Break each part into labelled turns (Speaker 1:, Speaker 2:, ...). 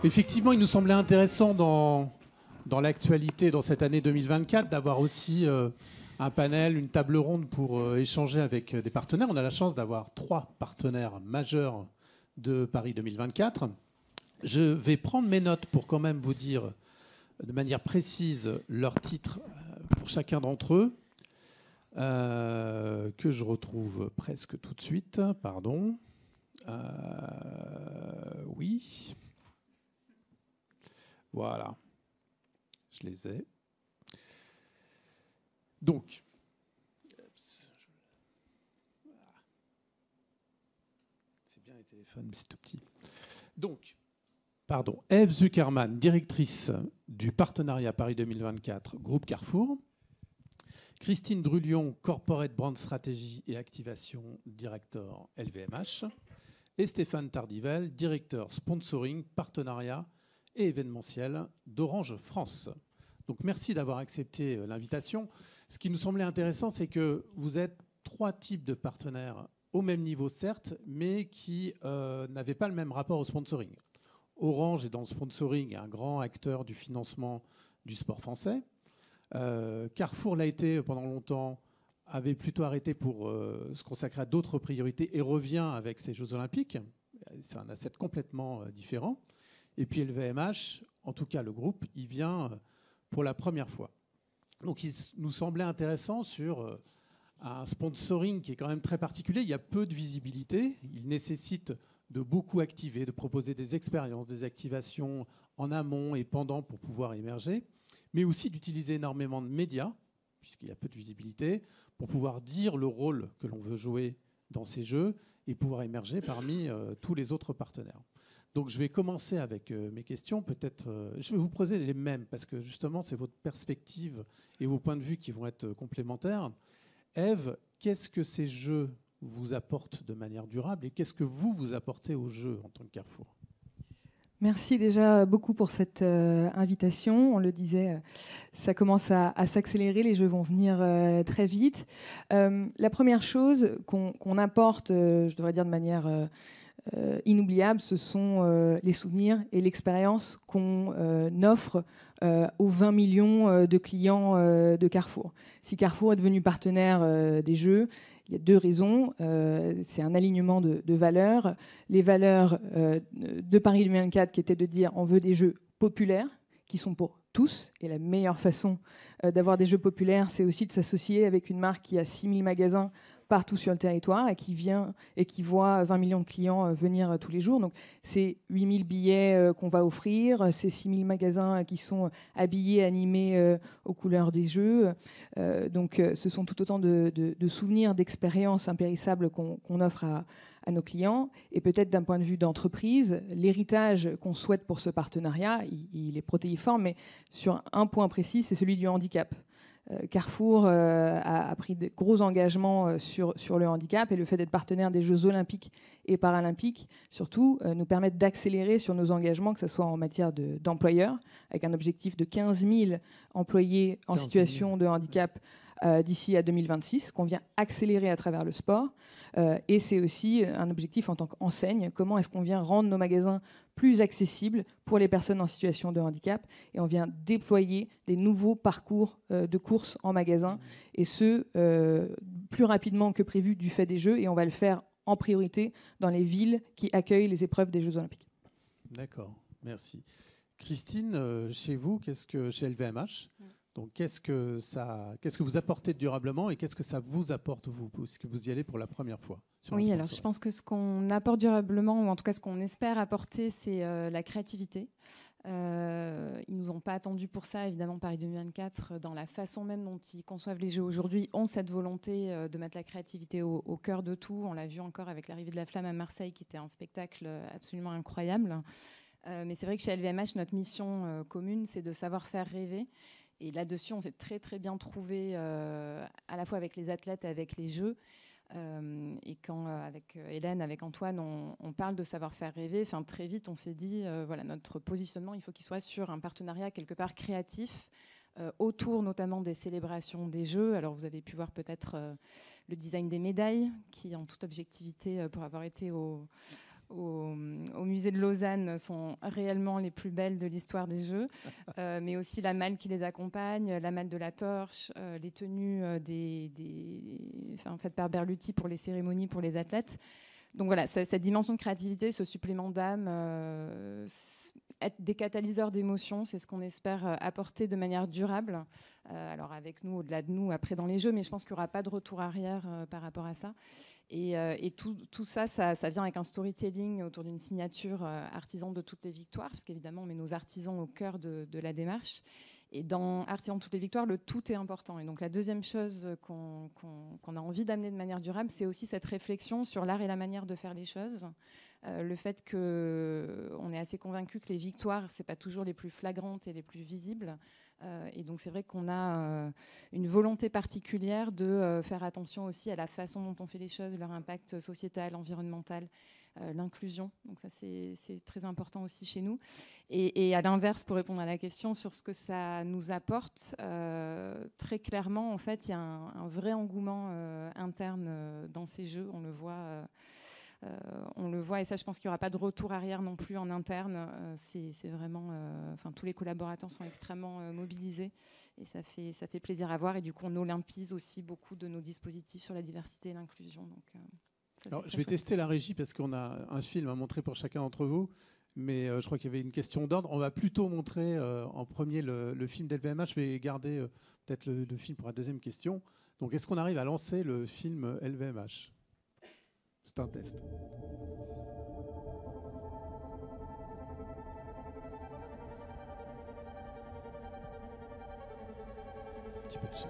Speaker 1: Effectivement, il nous semblait intéressant dans l'actualité, dans cette année 2024, d'avoir aussi un panel, une table ronde pour échanger avec des partenaires. On a la chance d'avoir 3 partenaires majeurs de Paris 2024. Je vais prendre mes notes pour quand même vous dire de manière précise leurs titres pour chacun d'entre eux, que je retrouve presque tout de suite. Pardon. Oui. Voilà. Je les ai. Donc, c'est bien les téléphones, mais c'est tout petit. Donc, pardon, Ève Zuckerman, directrice du partenariat Paris 2024, groupe Carrefour. Christine Drulion, Corporate Brand Strategy et Activation, directeur LVMH. Et Stéphane Tardivel, directeur sponsoring, partenariat et événementiel d'Orange France. Donc merci d'avoir accepté l'invitation. Ce qui nous semblait intéressant, c'est que vous êtes 3 types de partenaires au même niveau, certes, mais qui n'avaient pas le même rapport au sponsoring. Orange est dans le sponsoring, un grand acteur du financement du sport français. Carrefour l'a été pendant longtemps, avait plutôt arrêté pour se consacrer à d'autres priorités et revient avec ses Jeux Olympiques. C'est un asset complètement différent. Et puis LVMH, en tout cas le groupe, il vient pour la première fois. Donc il nous semblait intéressant sur un sponsoring qui est quand même très particulier. Il y a peu de visibilité. Il nécessite de beaucoup activer, de proposer des expériences, des activations en amont et pendant pour pouvoir émerger, mais aussi d'utiliser énormément de médias, puisqu'il y a peu de visibilité, pour pouvoir dire le rôle que l'on veut jouer dans ces jeux et pouvoir émerger parmi tous les autres partenaires. Donc je vais commencer avec mes questions. Peut-être, je vais vous poser les mêmes parce que justement c'est votre perspective et vos points de vue qui vont être complémentaires. Ève, qu'est-ce que ces jeux vous apportent de manière durable et qu'est-ce que vous apportez aux jeux en tant que Carrefour ?
Speaker 2: Merci déjà beaucoup pour cette invitation. On le disait, ça commence à s'accélérer, les jeux vont venir très vite. La première chose qu'on apporte, je devrais dire de manière inoubliable, ce sont les souvenirs et l'expérience qu'on offre aux 20 millions de clients de Carrefour. Si Carrefour est devenu partenaire des Jeux, il y a 2 raisons. C'est un alignement de valeurs. Les valeurs de Paris 2024 qui étaient de dire on veut des jeux populaires qui sont pour tous. Et la meilleure façon d'avoir des jeux populaires, c'est aussi de s'associer avec une marque qui a 6000 magasins partout sur le territoire et qui vient et qui voit 20 millions de clients venir tous les jours. Donc, c'est 8000 billets qu'on va offrir, c'est 6000 magasins qui sont habillés, animés aux couleurs des jeux. Donc, ce sont tout autant de souvenirs, d'expériences impérissables qu'on offre à nos clients. Et peut-être d'un point de vue d'entreprise, l'héritage qu'on souhaite pour ce partenariat, il est protéiforme, mais sur un point précis, c'est celui du handicap. Carrefour a pris de gros engagements sur le handicap et le fait d'être partenaire des Jeux olympiques et paralympiques, surtout, nous permettent d'accélérer sur nos engagements, que ce soit en matière d'employeurs, avec un objectif de 15 000 employés en situation de handicap d'ici à 2026, qu'on vient accélérer à travers le sport. Et c'est aussi un objectif en tant qu'enseigne. Comment est-ce qu'on vient rendre nos magasins plus accessibles pour les personnes en situation de handicap ? Et on vient déployer des nouveaux parcours de courses en magasin, et ce, plus rapidement que prévu du fait des Jeux. Et on va le faire en priorité dans les villes qui accueillent les épreuves des Jeux Olympiques.
Speaker 1: D'accord, merci. Christine, chez vous, chez LVMH, donc qu'est-ce que vous apportez durablement et qu'est-ce que ça vous apporte, vous, puisque vous y allez pour la première fois?
Speaker 3: Oui, alors je pense que ce qu'on apporte durablement, ou en tout cas ce qu'on espère apporter, c'est la créativité. Ils nous ont pas attendus pour ça, évidemment. Paris 2024, dans la façon même dont ils conçoivent les jeux aujourd'hui, ont cette volonté de mettre la créativité au cœur de tout. On l'a vu encore avec l'arrivée de la Flamme à Marseille, qui était un spectacle absolument incroyable. Mais c'est vrai que chez LVMH, notre mission commune, c'est de savoir faire rêver. Et là-dessus, on s'est très très bien trouvé, à la fois avec les athlètes et avec les jeux. Et quand, avec Hélène, avec Antoine, on parle de savoir faire rêver, enfin, très vite, on s'est dit, voilà, notre positionnement, il faut qu'il soit sur un partenariat quelque part créatif, autour notamment des célébrations des Jeux. Alors, vous avez pu voir peut-être le design des médailles, qui, en toute objectivité, pour avoir été au musée de Lausanne sont réellement les plus belles de l'histoire des Jeux, mais aussi la malle qui les accompagne, la malle de la torche, les tenues faites par Berluti pour les cérémonies, pour les athlètes. Donc voilà, cette dimension de créativité, ce supplément d'âme, être des catalyseurs d'émotions, c'est ce qu'on espère apporter de manière durable. Alors avec nous, au-delà de nous, après dans les Jeux, mais je pense qu'il n'y aura pas de retour arrière par rapport à ça. Et tout ça, ça vient avec un storytelling autour d'une signature artisan de toutes les victoires, parce qu'évidemment, on met nos artisans au cœur de la démarche. Et dans Artisan de toutes les victoires, le tout est important. Et donc la deuxième chose qu'on a envie d'amener de manière durable, c'est aussi cette réflexion sur l'art et la manière de faire les choses. Le fait qu'on est assez convaincu que les victoires, ce n'est pas toujours les plus flagrantes et les plus visibles. Et donc c'est vrai qu'on a une volonté particulière de faire attention aussi à la façon dont on fait les choses, leur impact sociétal, environnemental, l'inclusion. Donc ça c'est très important aussi chez nous. Et à l'inverse, pour répondre à la question sur ce que ça nous apporte, très clairement en fait il y a un vrai engouement interne dans ces jeux. On le voit, et ça, je pense qu'il n'y aura pas de retour arrière non plus en interne. C'est vraiment, tous les collaborateurs sont extrêmement mobilisés, et ça fait plaisir à voir. Et du coup, on olympise aussi beaucoup de nos dispositifs sur la diversité et l'inclusion. Donc,
Speaker 1: alors, je vais tester la régie parce qu'on a un film à montrer pour chacun d'entre vous. Mais je crois qu'il y avait une question d'ordre. On va plutôt montrer en premier le film d'LVMH. Je vais garder peut-être le film pour la deuxième question. Donc, est-ce qu'on arrive à lancer le film LVMH ? C'est un test. Un petit peu de son.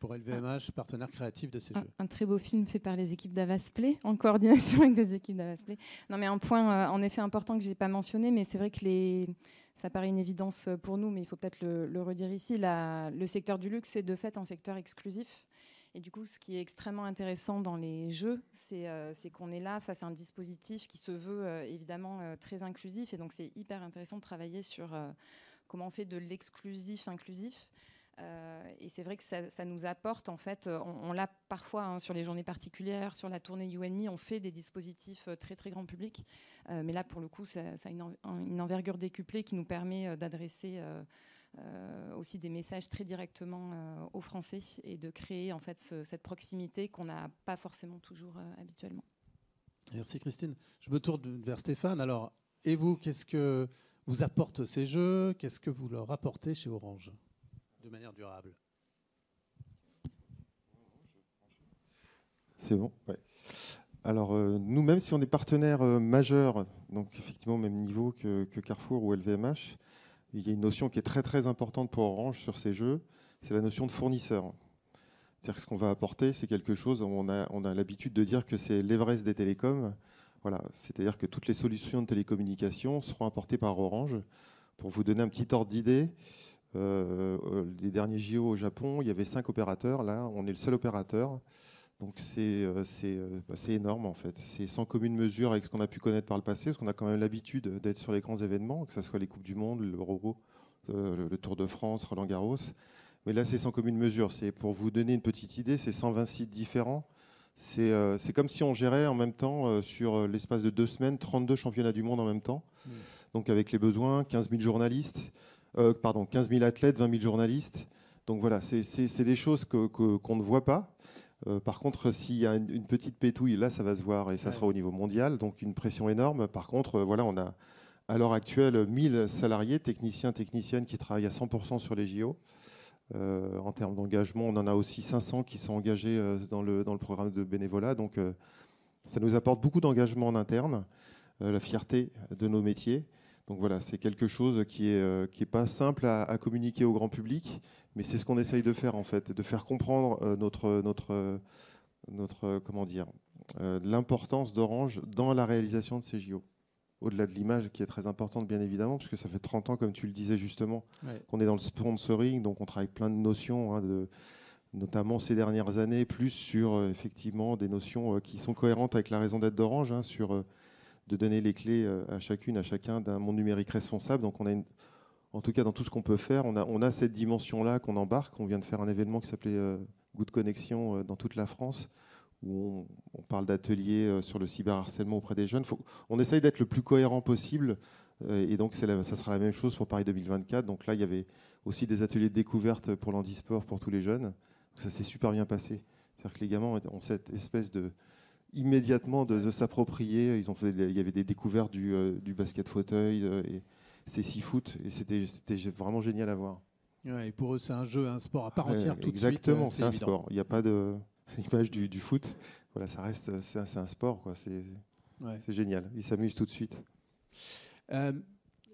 Speaker 1: LVMH, partenaire créatif de ces jeux.
Speaker 3: Un très beau film fait par les équipes d'Avasplay, en coordination avec des équipes d'Avasplay. Non, mais un point en effet important que je n'ai pas mentionné, mais c'est vrai que ça paraît une évidence pour nous, mais il faut peut-être le redire ici. Le secteur du luxe est de fait un secteur exclusif. Et du coup, ce qui est extrêmement intéressant dans les jeux, c'est qu'on est là face à un dispositif qui se veut évidemment très inclusif. Et donc, c'est hyper intéressant de travailler sur comment on fait de l'exclusif inclusif. Et c'est vrai que ça nous apporte, en fait, on l'a parfois sur les journées particulières, sur la tournée You and Me, on fait des dispositifs très très grand public, mais là pour le coup ça a une envergure décuplée qui nous permet d'adresser aussi des messages très directement aux Français et de créer en fait cette proximité qu'on n'a pas forcément toujours habituellement.
Speaker 1: Merci Christine. Je me tourne vers Stéphane. Alors, et vous, qu'est-ce que vous apportent ces jeux ? Qu'est-ce que vous leur apportez chez Orange ? De manière durable.
Speaker 4: C'est bon, ouais. Alors, nous, même si on est partenaire majeur, donc effectivement au même niveau que Carrefour ou LVMH, il y a une notion qui est très très importante pour Orange sur ces jeux, c'est la notion de fournisseur. C'est-à-dire que ce qu'on va apporter, c'est quelque chose, on a l'habitude de dire que c'est l'Everest des télécoms. Voilà, c'est-à-dire que toutes les solutions de télécommunication seront apportées par Orange. Pour vous donner un petit ordre d'idée, les derniers JO au Japon, il y avait 5 opérateurs. Là, on est le seul opérateur. Donc, c'est énorme, en fait. C'est sans commune mesure avec ce qu'on a pu connaître par le passé, parce qu'on a quand même l'habitude d'être sur les grands événements, que ce soit les Coupes du Monde, l'Euro, le Tour de France, Roland-Garros. Mais là, c'est sans commune mesure. C'est, pour vous donner une petite idée, c'est 120 sites différents. C'est comme si on gérait en même temps, sur l'espace de 2 semaines, 32 championnats du monde en même temps. Donc, avec les besoins, 15 000 journalistes. 15 000 athlètes, 20 000 journalistes. Donc voilà, c'est des choses qu'on ne voit pas. Par contre, s'il y a une petite pétouille, là, ça va se voir et ça sera au niveau mondial. Donc une pression énorme. Par contre, voilà, on a à l'heure actuelle 1000 salariés, techniciens, techniciennes qui travaillent à 100% sur les JO. En termes d'engagement, on en a aussi 500 qui sont engagés dans le programme de bénévolat. Donc, ça nous apporte beaucoup d'engagement en interne, la fierté de nos métiers. Donc voilà, c'est quelque chose qui est pas simple à communiquer au grand public, mais c'est ce qu'on essaye de faire en fait, de faire comprendre comment dire, l'importance d'Orange dans la réalisation de ces JO. Au-delà de l'image qui est très importante bien évidemment, puisque ça fait 30 ans, comme tu le disais justement, qu'on est dans le sponsoring, donc on travaille plein de notions, notamment ces dernières années, plus sur effectivement des notions qui sont cohérentes avec la raison d'être d'Orange, sur de donner les clés à chacun d'un monde numérique responsable. Donc on a en tout cas dans tout ce qu'on peut faire, on a cette dimension-là qu'on embarque. On vient de faire un événement qui s'appelait Good Connexion dans toute la France, où on parle d'ateliers sur le cyberharcèlement auprès des jeunes. On essaye d'être le plus cohérent possible, et donc ça sera la même chose pour Paris 2024. Donc là, il y avait aussi des ateliers de découverte pour l'handisport pour tous les jeunes. Donc ça s'est super bien passé. C'est-à-dire que les gamins ont cette espèce immédiatement de s'approprier. Il y avait des découvertes du basket fauteuil et c'est 6 foot, et c'était vraiment génial à voir.
Speaker 1: Ouais, et pour eux, c'est un jeu, un sport à part entière tout de suite.
Speaker 4: Exactement, c'est un sport. Il n'y a pas l'image du foot. Voilà, ça reste, c'est un sport, quoi. C'est génial. Ils s'amusent tout de suite.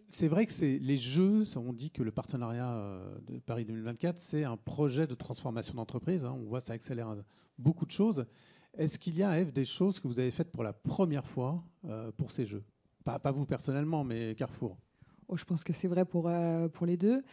Speaker 1: C'est vrai que les jeux, on dit que le partenariat de Paris 2024, c'est un projet de transformation d'entreprise. On voit ça accélère beaucoup de choses. Est-ce qu'il y a, Ève, des choses que vous avez faites pour la première fois pour ces jeux ? Pas vous personnellement, mais Carrefour.
Speaker 2: Je pense que c'est vrai pour les deux.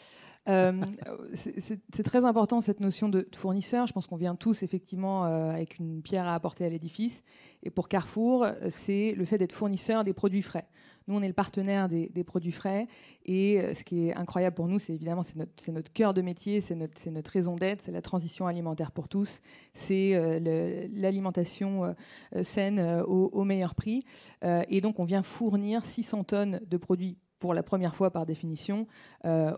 Speaker 2: C'est très important cette notion de fournisseur. Je pense qu'on vient tous effectivement avec une pierre à apporter à l'édifice. Et pour Carrefour, c'est le fait d'être fournisseur des produits frais. Nous, on est le partenaire des produits frais. Et ce qui est incroyable pour nous, c'est évidemment c'est notre cœur de métier, c'est notre raison d'être, c'est la transition alimentaire pour tous, c'est l'alimentation saine au meilleur prix. Et donc, on vient fournir 600 tonnes de produits pour la première fois par définition,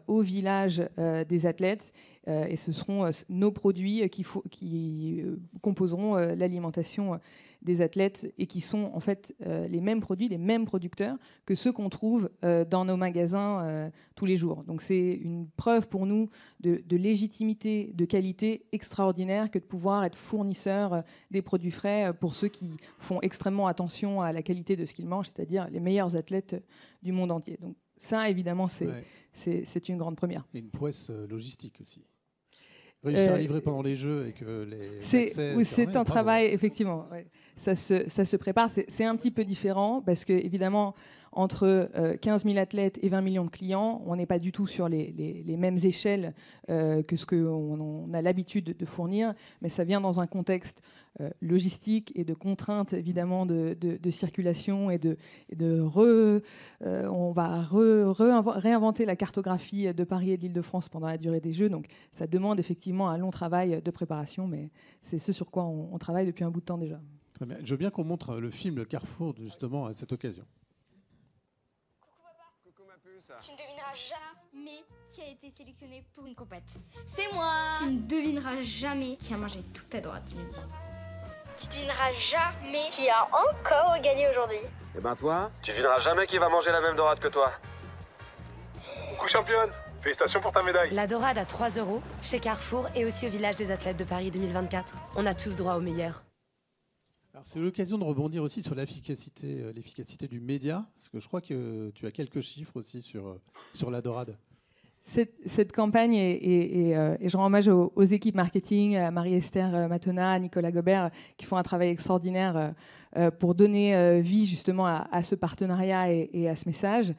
Speaker 2: au village des athlètes. Et ce seront nos produits qui composeront l'alimentation des athlètes et qui sont en fait les mêmes produits, les mêmes producteurs que ceux qu'on trouve dans nos magasins tous les jours. Donc c'est une preuve pour nous de légitimité, de qualité extraordinaire que de pouvoir être fournisseur des produits frais pour ceux qui font extrêmement attention à la qualité de ce qu'ils mangent, c'est-à-dire les meilleurs athlètes du monde entier. Donc ça, évidemment, c'est une grande première.
Speaker 1: Et une prouesse logistique aussi. Réussir à livrer pendant les Jeux et que
Speaker 2: c'est un travail, effectivement. Ouais. Ça se prépare. C'est un petit peu différent parce que, évidemment, entre 15 000 athlètes et 20 millions de clients, on n'est pas du tout sur les mêmes échelles que ce qu'on a l'habitude de fournir, mais ça vient dans un contexte logistique et de contraintes, évidemment, de circulation on va réinventer la cartographie de Paris et de l'Île-de-France pendant la durée des Jeux. Donc, ça demande effectivement un long travail de préparation, mais c'est ce sur quoi on travaille depuis un bout de temps déjà.
Speaker 1: Très bien. Je veux bien qu'on montre le film Le Carrefour, justement, à cette occasion.
Speaker 5: Tu ne devineras jamais qui a été sélectionné pour une compète. C'est moi. Tu ne devineras jamais qui a mangé toute ta dorade ce midi. Tu ne devineras jamais qui a encore gagné aujourd'hui.
Speaker 6: Et ben toi, tu devineras jamais qui va manger la même dorade que toi.
Speaker 7: Coucou championne, félicitations pour ta médaille.
Speaker 8: La dorade à 3 € chez Carrefour et aussi au village des athlètes de Paris 2024. On a tous droit au meilleur.
Speaker 1: C'est l'occasion de rebondir aussi sur l'efficacité du média, parce que je crois que tu as quelques chiffres aussi sur la dorade.
Speaker 2: Cette campagne, et je rends hommage aux équipes marketing, à Marie-Esther Matona, à Nicolas Gobert, qui font un travail extraordinaire pour donner vie justement à ce partenariat et à ce message.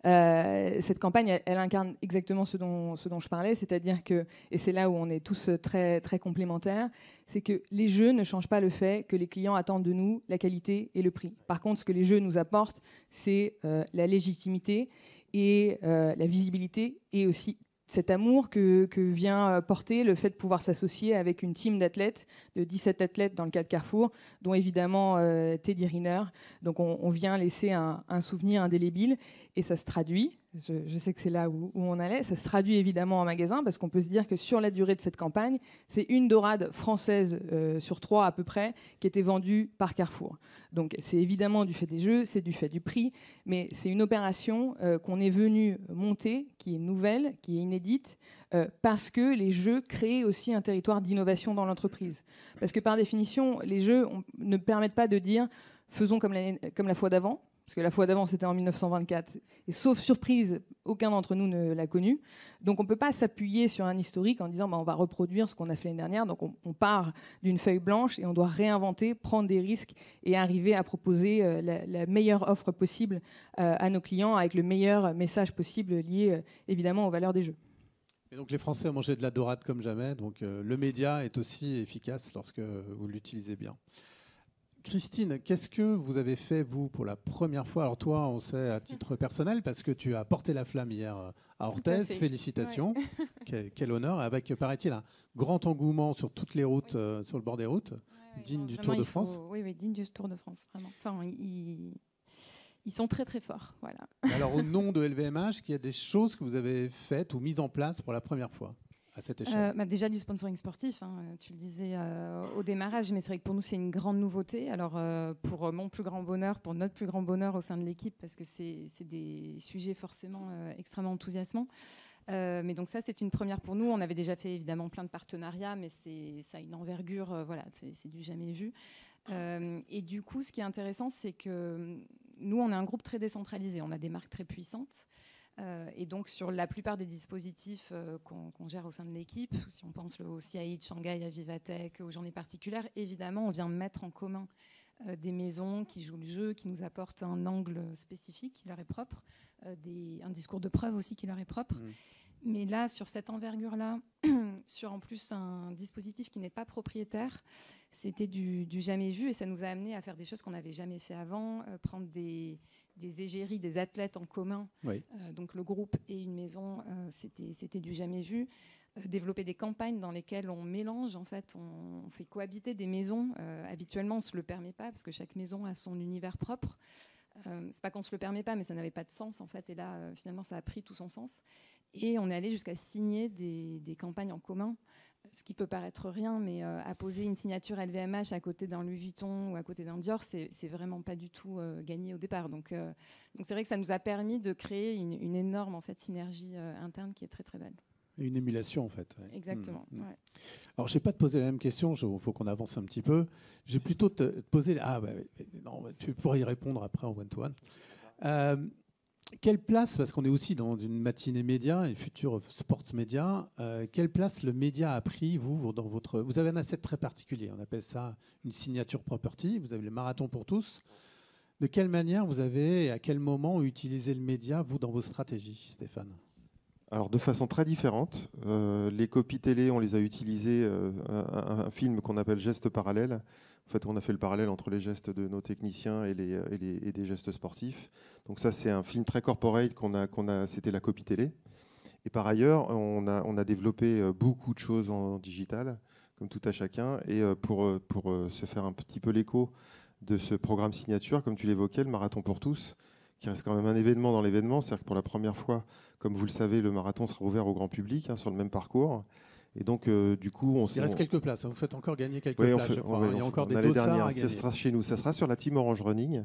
Speaker 2: Cette campagne, elle incarne exactement ce dont je parlais, c'est-à-dire que, et c'est là où on est tous très, très complémentaires, c'est que les jeux ne changent pas le fait que les clients attendent de nous la qualité et le prix. Par contre, ce que les jeux nous apportent, c'est la légitimité et la visibilité et aussi cet amour que vient porter le fait de pouvoir s'associer avec une team d'athlètes, de 17 athlètes dans le cas de Carrefour, dont évidemment Teddy Riner. Donc on vient laisser un souvenir indélébile et ça se traduit Je sais que c'est là où on allait. Ça se traduit évidemment en magasin parce qu'on peut se dire que sur la durée de cette campagne, c'est une dorade française sur 3 à peu près qui était vendue par Carrefour. Donc c'est évidemment du fait des jeux, c'est du fait du prix, mais c'est une opération qu'on est venu monter, qui est nouvelle, qui est inédite, parce que les jeux créent aussi un territoire d'innovation dans l'entreprise. Parce que par définition, les jeux ne permettent pas de dire faisons comme la fois d'avant. Parce que la fois d'avant, c'était en 1924. Et sauf surprise, aucun d'entre nous ne l'a connu. Donc on ne peut pas s'appuyer sur un historique en disant on va reproduire ce qu'on a fait l'année dernière. Donc on part d'une feuille blanche et on doit réinventer, prendre des risques et arriver à proposer la meilleure offre possible à nos clients avec le meilleur message possible lié évidemment aux valeurs des jeux.
Speaker 1: Et donc les Français ont mangé de la dorade comme jamais. Donc le média est aussi efficace lorsque vous l'utilisez bien. Christine, qu'est-ce que vous avez fait, vous, pour la première fois? Alors toi, on sait à titre personnel, parce que tu as porté la flamme hier à Orthez. Félicitations. Ouais. Quel honneur. Avec, paraît-il, un grand engouement sur toutes les routes, sur le bord des routes, digne du Tour de France.
Speaker 3: Oui, digne du Tour de France, vraiment. Enfin, ils sont très, très forts. Voilà.
Speaker 1: Alors, au nom de LVMH, qu'il y a des choses que vous avez faites ou mises en place pour la première fois à cette échelle?
Speaker 3: Déjà du sponsoring sportif, tu le disais au démarrage, mais c'est vrai que pour nous c'est une grande nouveauté. Alors pour mon plus grand bonheur, pour notre plus grand bonheur au sein de l'équipe, parce que c'est des sujets forcément extrêmement enthousiasmants. Mais donc ça c'est une première pour nous. On avait déjà fait évidemment plein de partenariats, mais ça a une envergure, voilà, c'est du jamais vu. Et du coup, ce qui est intéressant, c'est que nous on est un groupe très décentralisé. On a des marques très puissantes. Et donc, sur la plupart des dispositifs qu'on gère au sein de l'équipe, si on pense au CIE de Shanghai, à Vivatech, aux journées particulières, évidemment, on vient mettre en commun des maisons qui jouent le jeu, qui nous apportent un angle spécifique qui leur est propre, un discours de preuve aussi qui leur est propre. Mais là, sur cette envergure-là, sur en plus un dispositif qui n'est pas propriétaire, c'était du jamais vu et ça nous a amené à faire des choses qu'on n'avait jamais fait avant, prendre des égéries, des athlètes en commun, donc le groupe et une maison, c'était du jamais vu. Développer des campagnes dans lesquelles on mélange, en fait, on fait cohabiter des maisons. Habituellement, on ne se le permet pas parce que chaque maison a son univers propre. C'est pas qu'on se le permet pas, mais ça n'avait pas de sens, en fait. Et là, finalement, ça a pris tout son sens. Et on est allé jusqu'à signer des campagnes en commun. Ce qui peut paraître rien, mais apposer une signature LVMH à côté d'un Louis Vuitton ou à côté d'un Dior, c'est vraiment pas du tout gagné au départ. Donc c'est vrai que ça nous a permis de créer une énorme en fait, synergie interne qui est très très belle.
Speaker 1: Une émulation en fait. Ouais.
Speaker 3: Exactement. Ouais.
Speaker 1: Alors je ne vais pas te poser la même question, il faut qu'on avance un petit peu. Je vais plutôt te poser... non, tu pourras y répondre après en one-to-one. Quelle place, parce qu'on est aussi dans une matinée média, et futur sports média, quelle place le média a pris, vous, dans votre... Vous avez un asset très particulier, on appelle ça une signature property, vous avez le marathon pour tous. De quelle manière vous avez, et à quel moment, utilisé le média, vous, dans vos stratégies, Stéphane?
Speaker 4: Alors, de façon très différente. Les copies télé, on les a utilisées, un film qu'on appelle Gestes parallèles. En fait, on a fait le parallèle entre les gestes de nos techniciens et des gestes sportifs. Donc ça, c'est un film très corporate c'était la copie télé. Et par ailleurs, on a développé beaucoup de choses en digital, comme tout à chacun. Et pour se faire un petit peu l'écho de ce programme signature, comme tu l'évoquais, le Marathon pour tous, qui reste quand même un événement dans l'événement. C'est-à-dire que pour la première fois, comme vous le savez, le marathon sera ouvert au grand public sur le même parcours. Et donc, du coup,
Speaker 1: il reste quelques places. Vous faites encore gagner quelques places, je crois. Il y a encore des dossards à gagner.
Speaker 4: Ça sera chez nous. Ça sera sur la Team Orange Running.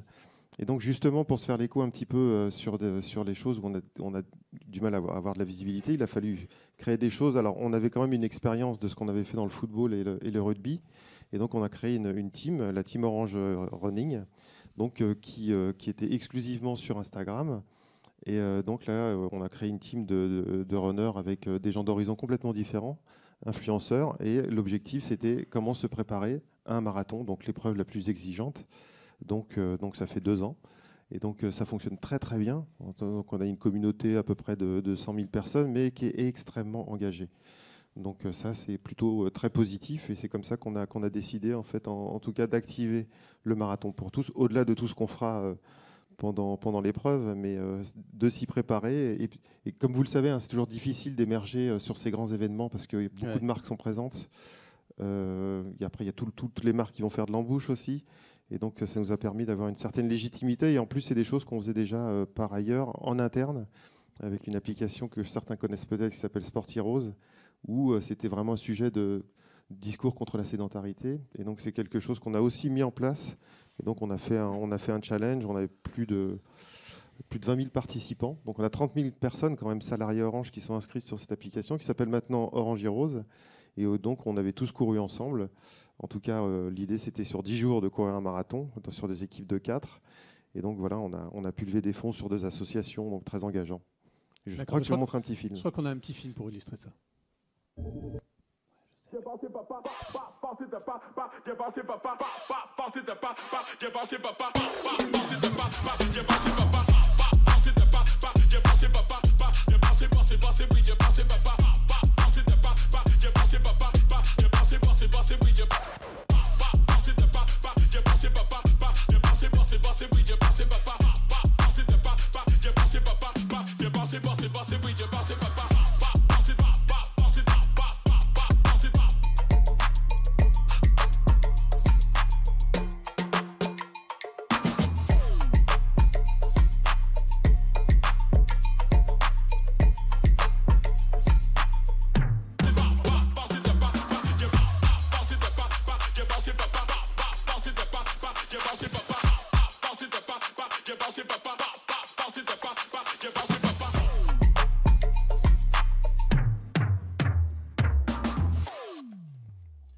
Speaker 4: Et donc, justement, pour se faire l'écho un petit peu sur les choses où on a du mal à avoir de la visibilité, il a fallu créer des choses. Alors, on avait quand même une expérience de ce qu'on avait fait dans le football et le rugby. Et donc, on a créé une team, la Team Orange Running, donc, qui était exclusivement sur Instagram. Et donc là, on a créé une team de runners avec des gens d'horizons complètement différents, influenceurs. Et l'objectif, c'était comment se préparer à un marathon, donc l'épreuve la plus exigeante. Donc ça fait 2 ans. Et donc ça fonctionne très très bien. Donc on a une communauté à peu près de 100 000 personnes, mais qui est extrêmement engagée. Donc ça, c'est plutôt très positif. Et c'est comme ça qu'on a décidé, en fait, en tout cas, d'activer le marathon pour tous, au-delà de tout ce qu'on fera pendant l'épreuve, mais de s'y préparer. Et comme vous le savez, c'est toujours difficile d'émerger sur ces grands événements parce que beaucoup de marques sont présentes. Après, il y a toutes les marques qui vont faire de l'embauche aussi. Et donc, ça nous a permis d'avoir une certaine légitimité. Et en plus, c'est des choses qu'on faisait déjà par ailleurs en interne. avec une application que certains connaissent peut-être qui s'appelle Sport Heroes, où c'était vraiment un sujet de discours contre la sédentarité. Et donc c'est quelque chose qu'on a aussi mis en place. Et donc on a fait un challenge, on avait plus de 20 000 participants. Donc on a 30 000 personnes quand même salariées Orange qui sont inscrites sur cette application qui s'appelle maintenant Orange Heroes. Et donc on avait tous couru ensemble. En tout cas, l'idée c'était sur 10 jours de courir un marathon, sur des équipes de 4. Et donc voilà, on a pu lever des fonds sur 2 associations, donc très engageants. Je crois que je vais montrer un petit film.
Speaker 1: Je crois qu'on a un petit film pour illustrer ça.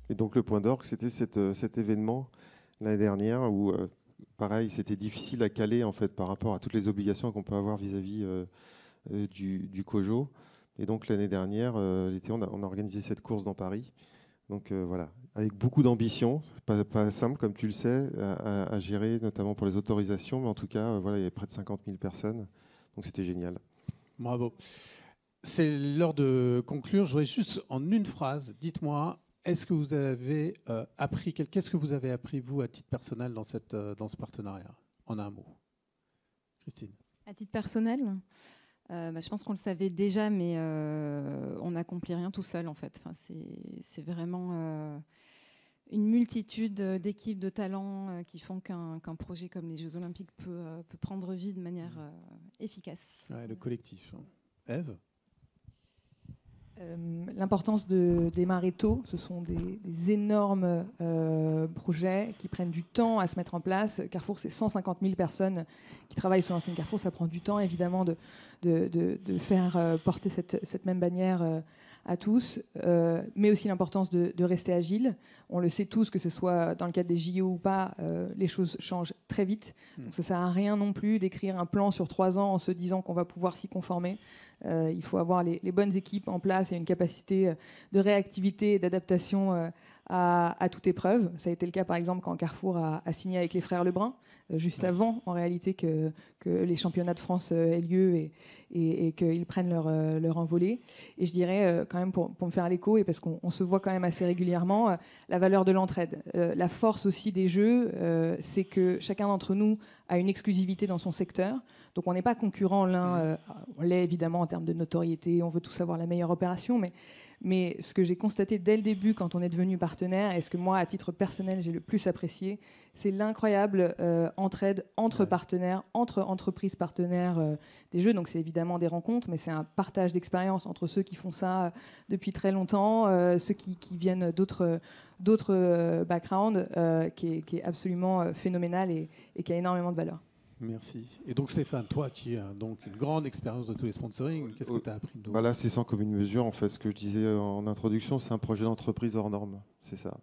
Speaker 4: Et donc le point d'orgue, c'était cet événement l'année dernière où, pareil, c'était difficile à caler en fait par rapport à toutes les obligations qu'on peut avoir vis-à-vis du COJO. Et donc l'année dernière, l'été, on a organisé cette course dans Paris. Donc voilà, avec beaucoup d'ambition, pas simple comme tu le sais à gérer, notamment pour les autorisations, mais en tout cas, voilà, il y avait près de 50 000 personnes, donc c'était génial.
Speaker 1: Bravo. C'est l'heure de conclure. Je voudrais juste en une phrase, dites-moi, est-ce que vous avez appris, qu'est-ce que vous avez appris vous à titre personnel dans ce partenariat, en un mot? Christine.
Speaker 3: À titre personnel, je pense qu'on le savait déjà, mais on n'accomplit rien tout seul en fait. Enfin, c'est vraiment une multitude d'équipes, de talents qui font qu'un projet comme les Jeux Olympiques peut prendre vie de manière efficace.
Speaker 1: Ouais, le collectif. Ève?
Speaker 2: L'importance de démarrer tôt, ce sont des énormes projets qui prennent du temps à se mettre en place. Carrefour, c'est 150 000 personnes qui travaillent sur l'ancienne Carrefour. Ça prend du temps, évidemment, de faire porter cette même bannière à tous, mais aussi l'importance de rester agile. On le sait tous, que ce soit dans le cadre des JO ou pas, les choses changent très vite. Donc ça ne sert à rien non plus d'écrire un plan sur 3 ans en se disant qu'on va pouvoir s'y conformer. Il faut avoir les bonnes équipes en place et une capacité de réactivité et d'adaptation à toute épreuve. Ça a été le cas, par exemple, quand Carrefour a signé avec les frères Lebrun, juste avant, en réalité, que les championnats de France aient lieu et qu'ils prennent leur envolée. Et je dirais, quand même, pour me faire l'écho, et parce qu'on se voit quand même assez régulièrement, la valeur de l'entraide. La force aussi des Jeux, c'est que chacun d'entre nous a une exclusivité dans son secteur. Donc on n'est pas concurrents l'un, on l'est évidemment en termes de notoriété, on veut tous avoir la meilleure opération, mais ce que j'ai constaté dès le début quand on est devenu partenaire, et ce que moi, à titre personnel, j'ai le plus apprécié, c'est l'incroyable entraide entre partenaires, entre entreprises partenaires des Jeux. Donc c'est évidemment des rencontres, mais c'est un partage d'expérience entre ceux qui font ça depuis très longtemps, ceux qui viennent d'autres backgrounds, qui est absolument phénoménal et qui a énormément de valeur.
Speaker 1: Merci. Et donc Stéphane, toi qui as donc une grande expérience de tous les sponsoring, qu'est-ce que tu as appris de
Speaker 4: Là, c'est sans commune mesure. En fait, ce que je disais en introduction, c'est un projet d'entreprise hors norme. C'est ça.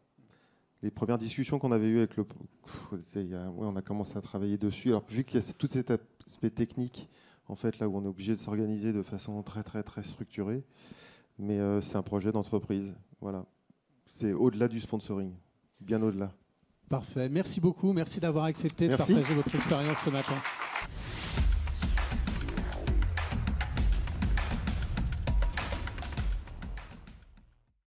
Speaker 4: Les premières discussions qu'on avait eues avec on a commencé à travailler dessus. Alors, vu qu'il y a tout cet aspect technique, en fait, là où on est obligé de s'organiser de façon très, très, très structurée, mais c'est un projet d'entreprise. Voilà. C'est au-delà du sponsoring, bien au-delà.
Speaker 1: Parfait. Merci beaucoup. Merci d'avoir accepté de partager votre expérience ce matin.